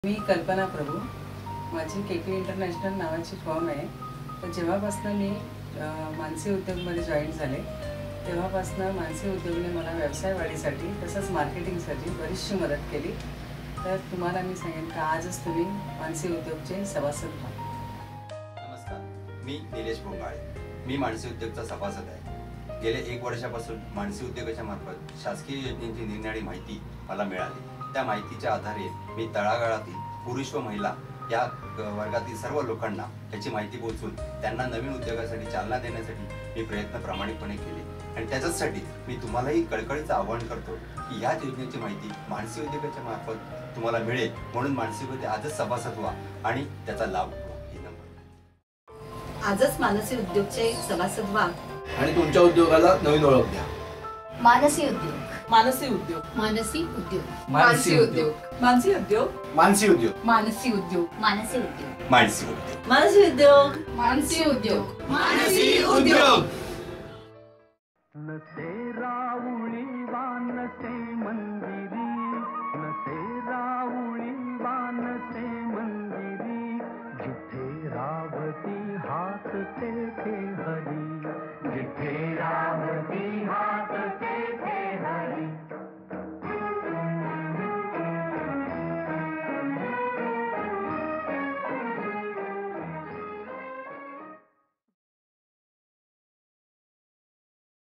मी कल्पना प्रभू, माझी केके इंटरनॅशनल नावाची फर्म आहे. तर जेव्हापासून मी मानसी उद्योगमध्ये जॉईन झाले तेव्हापासून मानसी उद्योगने मला व्यवसाय वाढीसाठी तसंच मार्केटिंगसाठी बरीचशी मदत केली. तर तुम्हाला मी सांगेन की आजच तुम्ही मानसी उद्योगचे सभासद व्हा. नमस्कार, मी निलेश बोंगाळे. मी मानसी उद्योगचा सभासद आहे. गेल्या 1 वर्षापासून मानसी उद्योगाच्या मार्फत शासकीय योजनेची निरनिराळी माहिती मला मिळाली. त्या माहितीच्या आधारे मी तळागाळातील पुरुष व महिला या वर्गातील सर्व लोकांना याची माहिती पोहोचून त्यांना नवीन उद्योगासाठी चालना देण्यासाठी मी प्रयत्न प्रामाणिकपणे केले. आणि त्याच्यासाठी मी तुम्हालाही कळकळीचं आवाहन करतो की ह्याच योजनेची माहिती मानसी उद्योगाच्या मार्फत तुम्हाला मिळेल. म्हणून मानसी उद्योग आजच सभासद व्हा आणि त्याचा लाभ घ्या. आजच मानसी उद्योगचे सभासद व्हा आणि तुमच्या उद्योगाला नवीन ओळख द्या. मानसी उद्योग. मानसी उद्योग. मानसी उद्योग. मानसी उद्योग. मानसी उद्योग. मानसी उद्योग. मानसी उद्योग. मानसी उद्योग. मानसी उद्योग. मानसी उद्योग. मानसी उद्योग. मानसी उद्योग. नसे राऊळी वानसे मंदिरी, नसे राऊळी वानसे मंदिरी, जिथे रावती हात तेथे हरी.